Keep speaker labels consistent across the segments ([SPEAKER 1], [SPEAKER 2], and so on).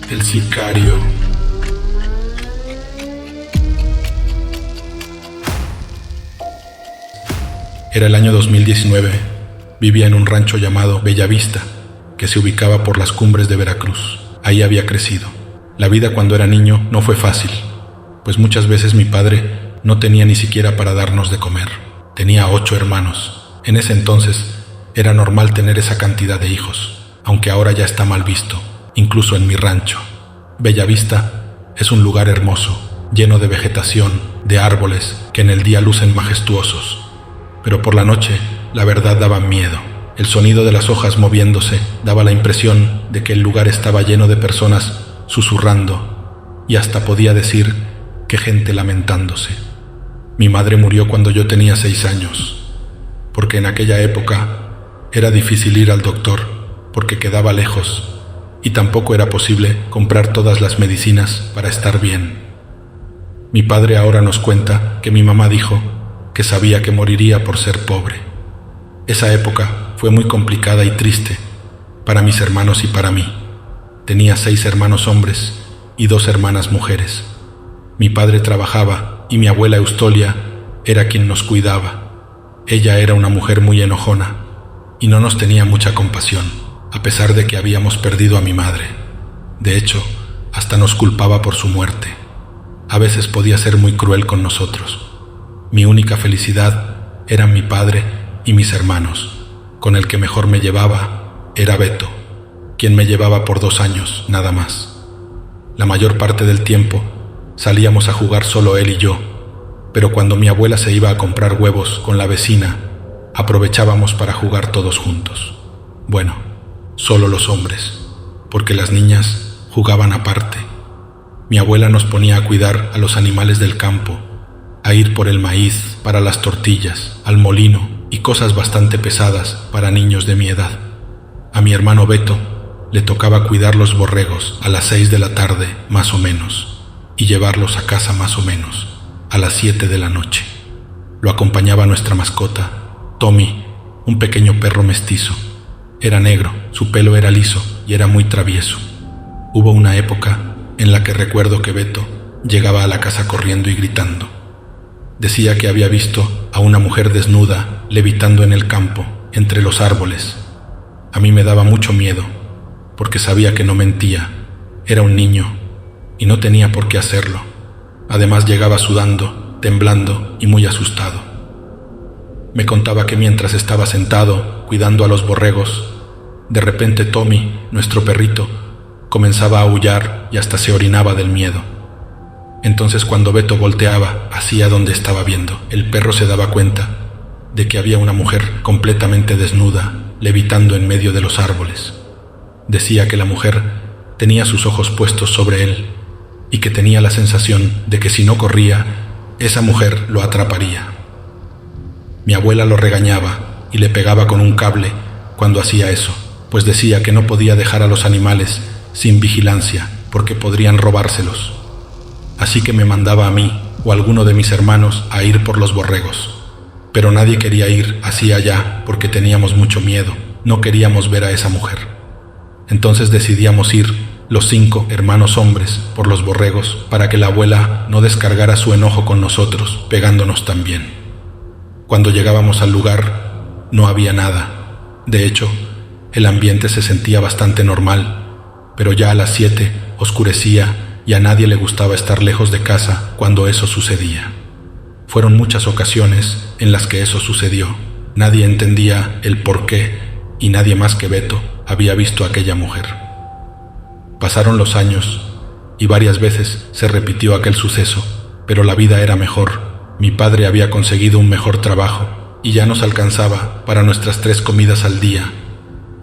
[SPEAKER 1] El sicario. Era el año 2019. Vivía en un rancho llamado Bellavista, que se ubicaba por las cumbres de Veracruz. Ahí había crecido. La vida cuando era niño no fue fácil, pues muchas veces mi padre no tenía ni siquiera para darnos de comer. Tenía 8 hermanos. En ese entonces era normal tener esa cantidad de hijos, aunque ahora ya está mal visto, incluso en mi rancho. Bellavista es un lugar hermoso, lleno de vegetación, de árboles que en el día lucen majestuosos, pero por la noche la verdad daba miedo. El sonido de las hojas moviéndose daba la impresión de que el lugar estaba lleno de personas susurrando, y hasta podía decir que gente lamentándose. Mi madre murió cuando yo tenía 6 años, porque en aquella época era difícil ir al doctor porque quedaba lejos y tampoco era posible comprar todas las medicinas para estar bien. Mi padre ahora nos cuenta que mi mamá dijo que sabía que moriría por ser pobre. Esa época fue muy complicada y triste para mis hermanos y para mí. Tenía 6 hermanos hombres y 2 hermanas mujeres. Mi padre trabajaba y mi abuela Eustolia era quien nos cuidaba. Ella era una mujer muy enojona y no nos tenía mucha compasión, a pesar de que habíamos perdido a mi madre. De hecho, hasta nos culpaba por su muerte. A veces podía ser muy cruel con nosotros. Mi única felicidad eran mi padre y mis hermanos. Con el que mejor me llevaba era Beto, quien me llevaba por 2 años, nada más. La mayor parte del tiempo salíamos a jugar solo él y yo, pero cuando mi abuela se iba a comprar huevos con la vecina, aprovechábamos para jugar todos juntos. Bueno, solo los hombres, porque las niñas jugaban aparte. Mi abuela nos ponía a cuidar a los animales del campo, a ir por el maíz para las tortillas, al molino y cosas bastante pesadas para niños de mi edad. A mi hermano Beto le tocaba cuidar los borregos a las 6 de la tarde, más o menos, y llevarlos a casa más o menos, a las 7 de la noche. Lo acompañaba nuestra mascota, Tommy, un pequeño perro mestizo. Era negro, su pelo era liso y era muy travieso. Hubo una época en la que recuerdo que Beto llegaba a la casa corriendo y gritando. Decía que había visto a una mujer desnuda levitando en el campo, entre los árboles. A mí me daba mucho miedo, porque sabía que no mentía. Era un niño y no tenía por qué hacerlo. Además llegaba sudando, temblando y muy asustado. Me contaba que mientras estaba sentado cuidando a los borregos, de repente Tommy, nuestro perrito, comenzaba a aullar y hasta se orinaba del miedo. Entonces cuando Beto volteaba hacia donde estaba viendo, el perro se daba cuenta de que había una mujer completamente desnuda, levitando en medio de los árboles. Decía que la mujer tenía sus ojos puestos sobre él y que tenía la sensación de que si no corría, esa mujer lo atraparía. Mi abuela lo regañaba y le pegaba con un cable cuando hacía eso, pues decía que no podía dejar a los animales sin vigilancia porque podrían robárselos. Así que me mandaba a mí o a alguno de mis hermanos a ir por los borregos. Pero nadie quería ir hacia allá porque teníamos mucho miedo, no queríamos ver a esa mujer. Entonces decidíamos ir los 5 hermanos hombres por los borregos para que la abuela no descargara su enojo con nosotros, pegándonos también. Cuando llegábamos al lugar, no había nada. De hecho, el ambiente se sentía bastante normal, pero ya a las 7 oscurecía y a nadie le gustaba estar lejos de casa cuando eso sucedía. Fueron muchas ocasiones en las que eso sucedió. Nadie entendía el por qué y nadie más que Beto había visto a aquella mujer. Pasaron los años y varias veces se repitió aquel suceso, pero la vida era mejor. Mi padre había conseguido un mejor trabajo y ya nos alcanzaba para nuestras 3 comidas al día,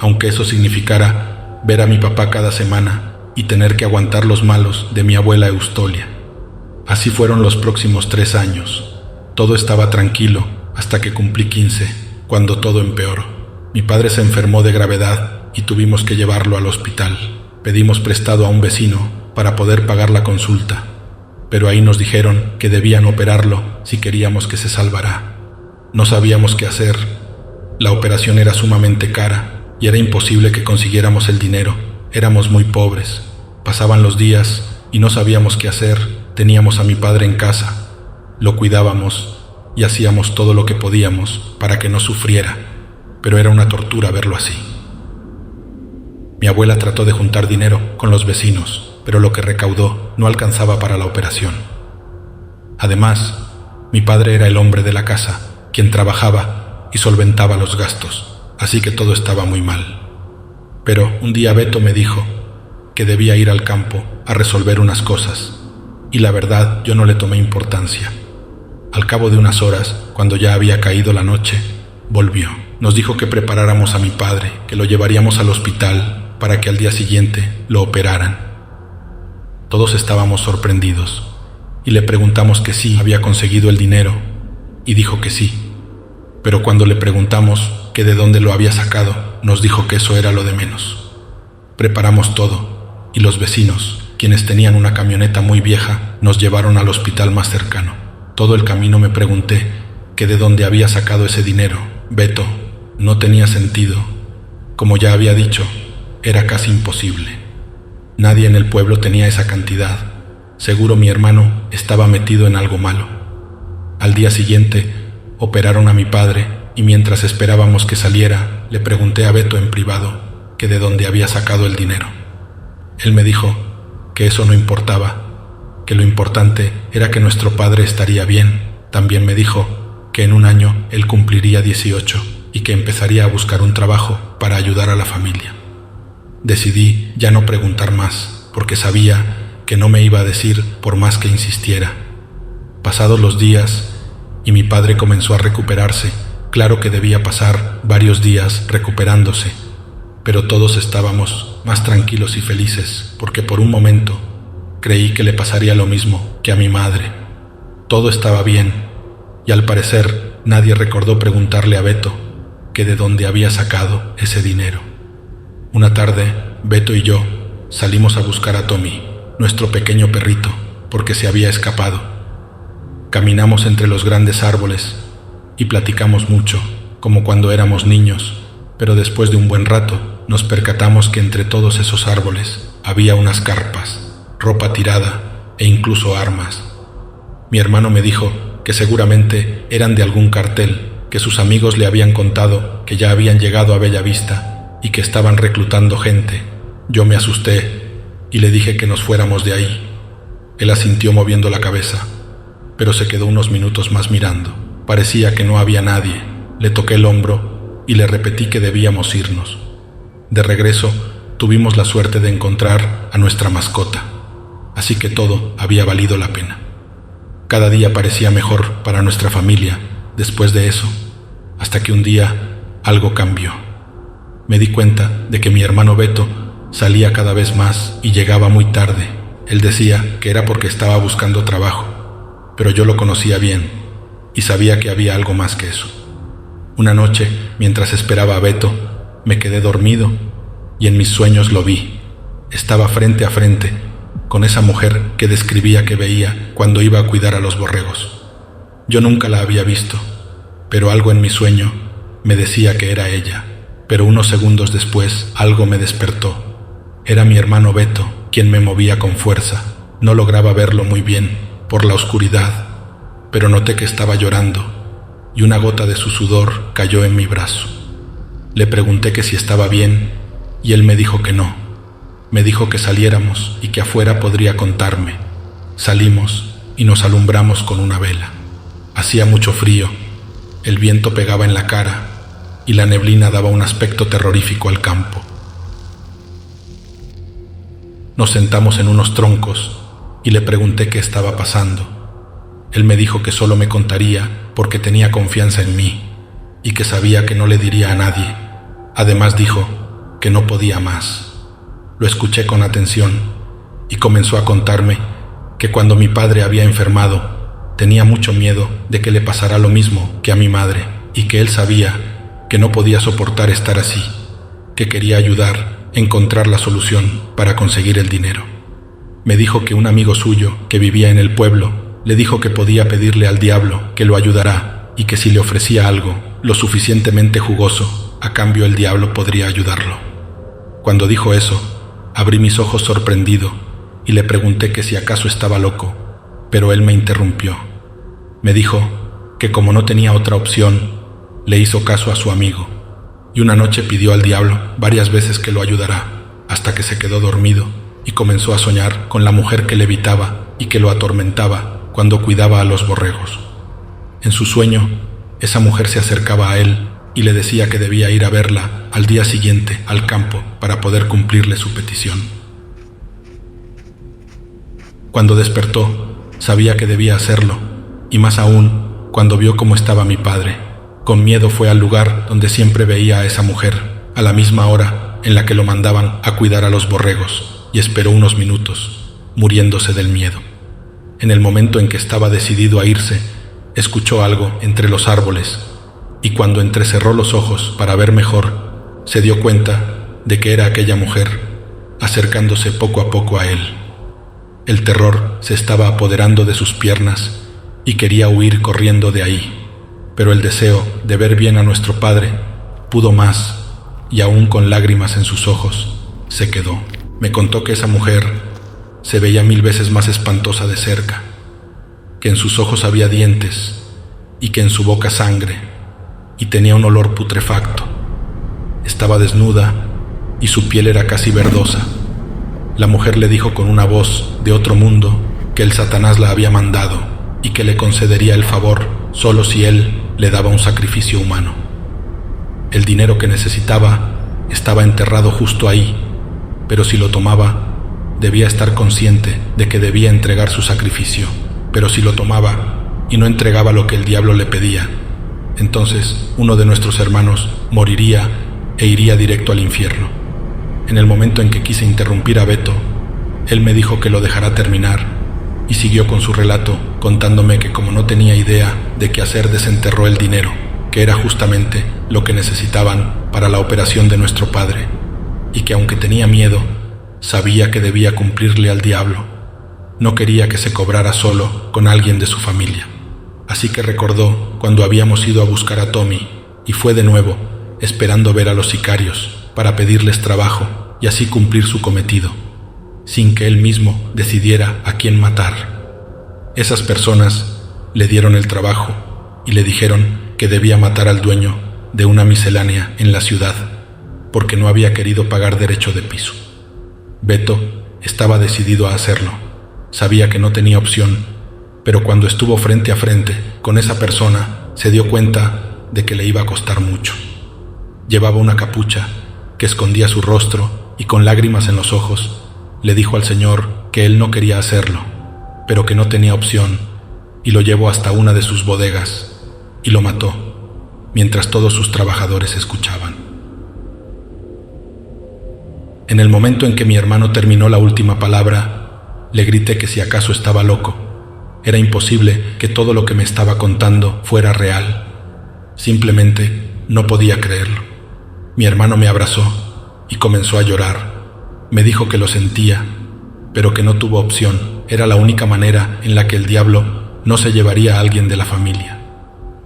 [SPEAKER 1] aunque eso significara ver a mi papá cada semana y tener que aguantar los malos de mi abuela Eustolia. Así fueron los próximos 3 años. Todo estaba tranquilo hasta que cumplí 15, cuando todo empeoró. Mi padre se enfermó de gravedad y tuvimos que llevarlo al hospital. Pedimos prestado a un vecino para poder pagar la consulta. pero ahí nos dijeron que debían operarlo si queríamos que se salvara. No sabíamos qué hacer. La operación era sumamente cara y era imposible que consiguiéramos el dinero. Éramos muy pobres. Pasaban los días y no sabíamos qué hacer. Teníamos a mi padre en casa. Lo cuidábamos y hacíamos todo lo que podíamos para que no sufriera, pero era una tortura verlo así. Mi abuela trató de juntar dinero con los vecinos, pero lo que recaudó no alcanzaba para la operación. Además, mi padre era el hombre de la casa, quien trabajaba y solventaba los gastos, así que todo estaba muy mal. Pero un día Beto me dijo que debía ir al campo a resolver unas cosas, y la verdad yo no le tomé importancia. Al cabo de unas horas, cuando ya había caído la noche, volvió. Nos dijo que preparáramos a mi padre, que lo llevaríamos al hospital para que al día siguiente lo operaran. Todos estábamos sorprendidos y le preguntamos que sí había conseguido el dinero y dijo que sí. Pero cuando le preguntamos que de dónde lo había sacado, nos dijo que eso era lo de menos. Preparamos todo y los vecinos, quienes tenían una camioneta muy vieja, nos llevaron al hospital más cercano. Todo el camino me pregunté que de dónde había sacado ese dinero. Beto, no tenía sentido. Como ya había dicho, era casi imposible. Nadie en el pueblo tenía esa cantidad. Seguro mi hermano estaba metido en algo malo. Al día siguiente, operaron a mi padre y mientras esperábamos que saliera, le pregunté a Beto en privado que de dónde había sacado el dinero. Él me dijo que eso no importaba, que lo importante era que nuestro padre estaría bien. También me dijo que en un año él cumpliría 18 y que empezaría a buscar un trabajo para ayudar a la familia. Decidí ya no preguntar más, porque sabía que no me iba a decir por más que insistiera. Pasados los días y mi padre comenzó a recuperarse, claro que debía pasar varios días recuperándose, pero todos estábamos más tranquilos y felices, porque por un momento creí que le pasaría lo mismo que a mi madre. Todo estaba bien, y al parecer nadie recordó preguntarle a Beto que de dónde había sacado ese dinero. Una tarde, Beto y yo salimos a buscar a Tommy, nuestro pequeño perrito, porque se había escapado. Caminamos entre los grandes árboles y platicamos mucho, como cuando éramos niños, pero después de un buen rato nos percatamos que entre todos esos árboles había unas carpas, ropa tirada e incluso armas. Mi hermano me dijo que seguramente eran de algún cartel, que sus amigos le habían contado que ya habían llegado a Bellavista y que estaban reclutando gente. Yo me asusté y le dije que nos fuéramos de ahí. Él asintió moviendo la cabeza, pero se quedó unos minutos más mirando. Parecía que no había nadie. Le toqué el hombro y le repetí que debíamos irnos. De regreso, tuvimos la suerte de encontrar a nuestra mascota, así que todo había valido la pena. Cada día parecía mejor para nuestra familia después de eso, hasta que un día algo cambió. Me di cuenta de que mi hermano Beto salía cada vez más y llegaba muy tarde. Él decía que era porque estaba buscando trabajo, pero yo lo conocía bien y sabía que había algo más que eso. Una noche, mientras esperaba a Beto, me quedé dormido y en mis sueños lo vi. Estaba frente a frente con esa mujer que describía que veía cuando iba a cuidar a los borregos. Yo nunca la había visto, pero algo en mi sueño me decía que era ella. Pero unos segundos después algo me despertó. Era mi hermano Beto, quien me movía con fuerza. No lograba verlo muy bien por la oscuridad, pero noté que estaba llorando y una gota de su sudor cayó en mi brazo. Le pregunté que si estaba bien y él me dijo que no. Me dijo que saliéramos y que afuera podría contarme. Salimos y nos alumbramos con una vela. Hacía mucho frío, el viento pegaba en la cara y la neblina daba un aspecto terrorífico al campo. Nos sentamos en unos troncos y le pregunté qué estaba pasando. Él me dijo que solo me contaría porque tenía confianza en mí y que sabía que no le diría a nadie. Además dijo que no podía más. Lo escuché con atención y comenzó a contarme que cuando mi padre había enfermado, tenía mucho miedo de que le pasara lo mismo que a mi madre y que él sabía que no podía soportar estar así, que quería ayudar a encontrar la solución para conseguir el dinero. Me dijo que un amigo suyo, que vivía en el pueblo, le dijo que podía pedirle al diablo que lo ayudara y que si le ofrecía algo lo suficientemente jugoso, a cambio el diablo podría ayudarlo. Cuando dijo eso, abrí mis ojos sorprendido y le pregunté que si acaso estaba loco, pero él me interrumpió. Me dijo que como no tenía otra opción, le hizo caso a su amigo, y una noche pidió al diablo varias veces que lo ayudara, hasta que se quedó dormido y comenzó a soñar con la mujer que le evitaba y que lo atormentaba cuando cuidaba a los borregos. En su sueño, esa mujer se acercaba a él y le decía que debía ir a verla al día siguiente al campo para poder cumplirle su petición. Cuando despertó, sabía que debía hacerlo, y más aún cuando vio cómo estaba mi padre. Con miedo fue al lugar donde siempre veía a esa mujer, a la misma hora en la que lo mandaban a cuidar a los borregos, y esperó unos minutos, muriéndose del miedo. En el momento en que estaba decidido a irse, escuchó algo entre los árboles, y cuando entrecerró los ojos para ver mejor, se dio cuenta de que era aquella mujer, acercándose poco a poco a él. El terror se estaba apoderando de sus piernas y quería huir corriendo de ahí, pero el deseo de ver bien a nuestro padre pudo más, y aún con lágrimas en sus ojos, se quedó. Me contó que esa mujer se veía 1000 veces más espantosa de cerca, que en sus ojos había dientes y que en su boca sangre, y tenía un olor putrefacto. Estaba desnuda y su piel era casi verdosa. La mujer le dijo con una voz de otro mundo que el Satanás la había mandado y que le concedería el favor solo si él le daba un sacrificio humano. El dinero que necesitaba estaba enterrado justo ahí, pero si lo tomaba, debía estar consciente de que debía entregar su sacrificio. Pero si lo tomaba y no entregaba lo que el diablo le pedía, entonces uno de nuestros hermanos moriría e iría directo al infierno. En el momento en que quise interrumpir a Beto, él me dijo que lo dejara terminar y siguió con su relato, contándome que como no tenía idea de qué hacer, desenterró el dinero, que era justamente lo que necesitaban para la operación de nuestro padre, y que aunque tenía miedo, sabía que debía cumplirle al diablo. No quería que se cobrara solo con alguien de su familia. Así que recordó cuando habíamos ido a buscar a Tommy y fue de nuevo, esperando ver a los sicarios para pedirles trabajo y así cumplir su cometido, sin que él mismo decidiera a quién matar. Esas personas le dieron el trabajo y le dijeron que debía matar al dueño de una miscelánea en la ciudad, porque no había querido pagar derecho de piso. Beto estaba decidido a hacerlo. Sabía que no tenía opción, pero cuando estuvo frente a frente con esa persona, se dio cuenta de que le iba a costar mucho. Llevaba una capucha que escondía su rostro y con lágrimas en los ojos, le dijo al señor que él no quería hacerlo, pero que no tenía opción, y lo llevó hasta una de sus bodegas y lo mató, mientras todos sus trabajadores escuchaban. En el momento en que mi hermano terminó la última palabra, le grité que si acaso estaba loco. Era imposible que todo lo que me estaba contando fuera real. Simplemente no podía creerlo. Mi hermano me abrazó y comenzó a llorar. Me dijo que lo sentía, pero que no tuvo opción. Era la única manera en la que el diablo no se llevaría a alguien de la familia.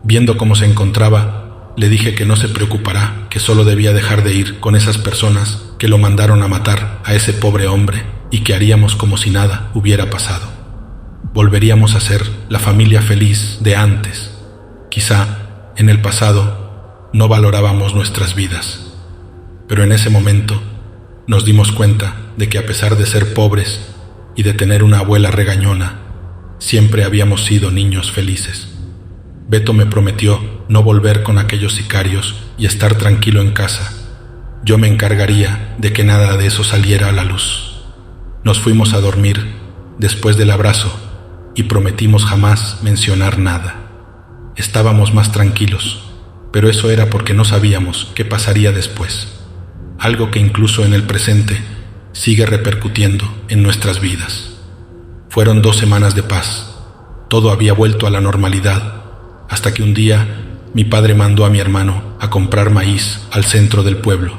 [SPEAKER 1] Viendo cómo se encontraba, le dije que no se preocupará, que solo debía dejar de ir con esas personas que lo mandaron a matar a ese pobre hombre y que haríamos como si nada hubiera pasado. Volveríamos a ser la familia feliz de antes. Quizá en el pasado no valorábamos nuestras vidas, pero en ese momento nos dimos cuenta de que a pesar de ser pobres y de tener una abuela regañona, siempre habíamos sido niños felices. Beto me prometió no volver con aquellos sicarios y estar tranquilo en casa. Yo me encargaría de que nada de eso saliera a la luz. Nos fuimos a dormir después del abrazo y prometimos jamás mencionar nada. Estábamos más tranquilos, pero eso era porque no sabíamos qué pasaría después. Algo que incluso en el presente sigue repercutiendo en nuestras vidas. Fueron 2 semanas de paz. Todo había vuelto a la normalidad, hasta que un día mi padre mandó a mi hermano a comprar maíz al centro del pueblo.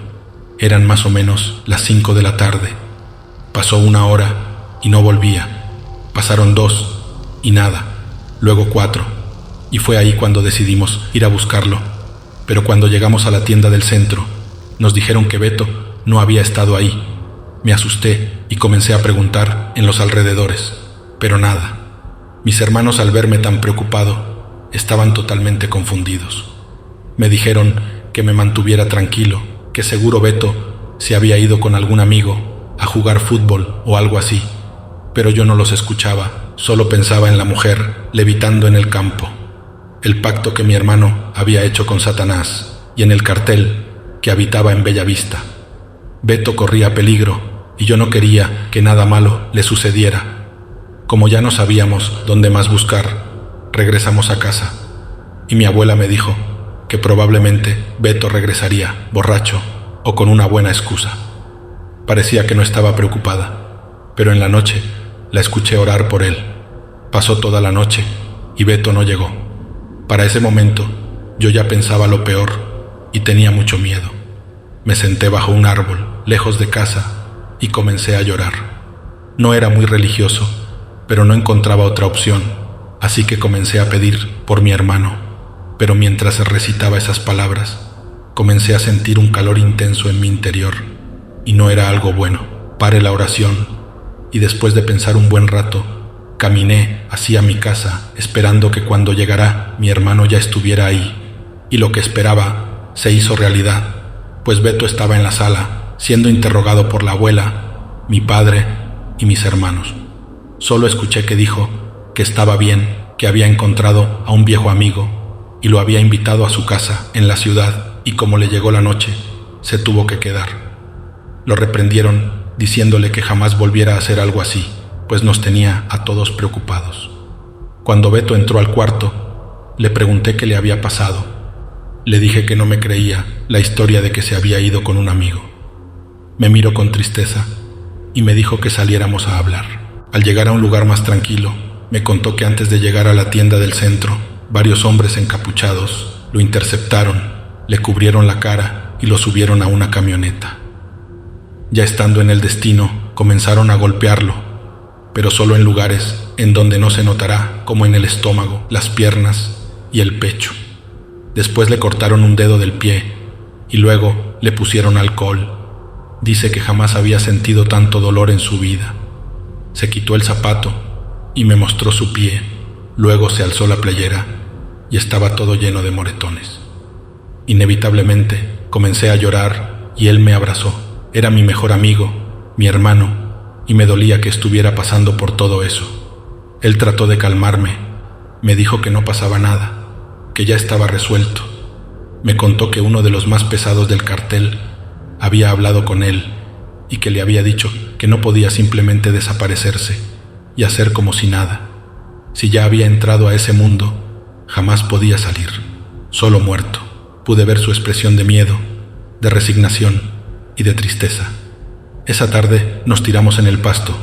[SPEAKER 1] Eran más o menos las 5 de la tarde. Pasó 1 hora y no volvía. Pasaron 2 y nada, luego 4, y fue ahí cuando decidimos ir a buscarlo. Pero cuando llegamos a la tienda del centro, nos dijeron que Beto no había estado ahí. Me asusté y comencé a preguntar en los alrededores, pero nada. Mis hermanos, al verme tan preocupado, estaban totalmente confundidos. Me dijeron que me mantuviera tranquilo, que seguro Beto se había ido con algún amigo a jugar fútbol o algo así, pero yo no los escuchaba, solo pensaba en la mujer levitando en el campo, el pacto que mi hermano había hecho con Satanás y en el cartel que habitaba en Bellavista. Beto corría peligro y yo no quería que nada malo le sucediera. Como ya no sabíamos dónde más buscar, regresamos a casa y mi abuela me dijo que probablemente Beto regresaría borracho o con una buena excusa. Parecía que no estaba preocupada, pero en la noche la escuché orar por él. Pasó toda la noche y Beto no llegó. Para ese momento yo ya pensaba lo peor y tenía mucho miedo. Me senté bajo un árbol, lejos de casa, y comencé a llorar. No era muy religioso, pero no encontraba otra opción, así que comencé a pedir por mi hermano. Pero mientras recitaba esas palabras, comencé a sentir un calor intenso en mi interior, y no era algo bueno. Paré la oración, y después de pensar un buen rato, caminé hacia mi casa, esperando que cuando llegara mi hermano ya estuviera ahí. Y lo que esperaba se hizo realidad, pues Beto estaba en la sala, siendo interrogado por la abuela, mi padre y mis hermanos. Solo escuché que dijo que estaba bien, que había encontrado a un viejo amigo y lo había invitado a su casa en la ciudad, y como le llegó la noche, se tuvo que quedar. Lo reprendieron diciéndole que jamás volviera a hacer algo así, pues nos tenía a todos preocupados. Cuando Beto entró al cuarto, le pregunté qué le había pasado. Le dije que no me creía la historia de que se había ido con un amigo. Me miró con tristeza y me dijo que saliéramos a hablar. Al llegar a un lugar más tranquilo, me contó que antes de llegar a la tienda del centro, varios hombres encapuchados lo interceptaron, le cubrieron la cara y lo subieron a una camioneta. Ya estando en el destino, comenzaron a golpearlo, pero solo en lugares en donde no se notará, como en el estómago, las piernas y el pecho. Después le cortaron un dedo del pie y luego le pusieron alcohol. Dice que jamás había sentido tanto dolor en su vida. Se quitó el zapato y me mostró su pie. Luego se alzó la playera y estaba todo lleno de moretones. Inevitablemente comencé a llorar y él me abrazó. Era mi mejor amigo, mi hermano, y me dolía que estuviera pasando por todo eso. Él trató de calmarme. Me dijo que no pasaba nada, que ya estaba resuelto. Me contó que uno de los más pesados del cartel había hablado con él y que le había dicho que no podía simplemente desaparecerse y hacer como si nada. Si ya había entrado a ese mundo, jamás podía salir, solo muerto. Pude ver su expresión de miedo, de resignación y de tristeza. Esa tarde nos tiramos en el pasto,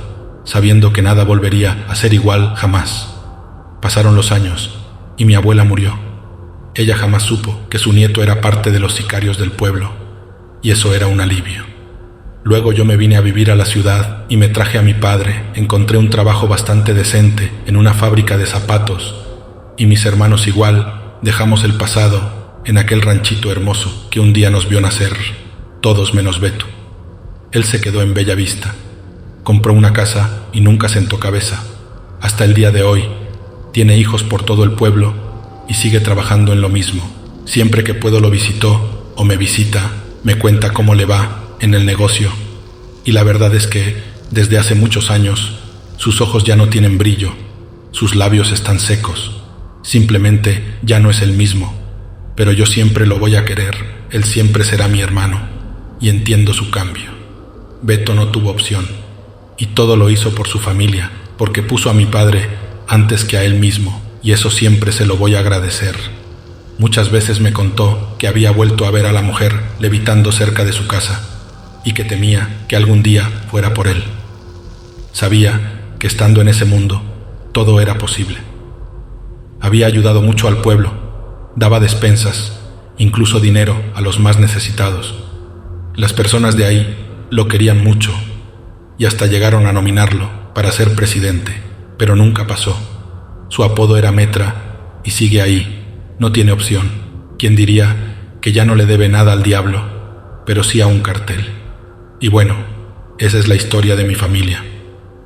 [SPEAKER 1] sabiendo que nada volvería a ser igual jamás. Pasaron los años y mi abuela murió. Ella jamás supo que su nieto era parte de los sicarios del pueblo, y eso era un alivio. Luego yo me vine a vivir a la ciudad y me traje a mi padre. Encontré un trabajo bastante decente en una fábrica de zapatos, y mis hermanos igual. Dejamos el pasado en aquel ranchito hermoso que un día nos vio nacer, todos menos Beto. Él se quedó en Bellavista, compró una casa y nunca sentó cabeza. Hasta el día de hoy tiene hijos por todo el pueblo y sigue trabajando en lo mismo. Siempre que puedo lo visito o me visita, me cuenta cómo le va en el negocio, y la verdad es que desde hace muchos años sus ojos ya no tienen brillo, sus labios están secos, simplemente ya no es el mismo, pero yo siempre lo voy a querer, él siempre será mi hermano, y entiendo su cambio. Beto no tuvo opción, y todo lo hizo por su familia, porque puso a mi padre antes que a él mismo, y eso siempre se lo voy a agradecer. Muchas veces me contó que había vuelto a ver a la mujer levitando cerca de su casa y que temía que algún día fuera por él. Sabía que estando en ese mundo todo era posible. Había ayudado mucho al pueblo, daba despensas, incluso dinero a los más necesitados. Las personas de ahí lo querían mucho y hasta llegaron a nominarlo para ser presidente, pero nunca pasó. Su apodo era Metra y sigue ahí, no tiene opción. ¿Quién diría que ya no le debe nada al diablo, pero sí a un cartel? Y bueno, esa es la historia de mi familia,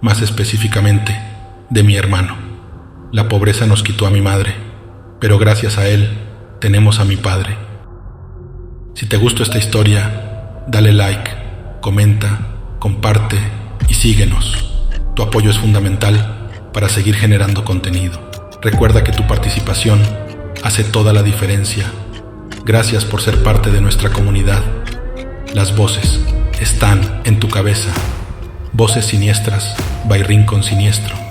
[SPEAKER 1] más específicamente de mi hermano. La pobreza nos quitó a mi madre, pero gracias a él tenemos a mi padre. Si te gustó esta historia, dale like, comenta, comparte y síguenos. Tu apoyo es fundamental para seguir generando contenido. Recuerda que tu participación hace toda la diferencia. Gracias por ser parte de nuestra comunidad. Las voces están en tu cabeza. Voces Siniestras by Rincón Siniestro.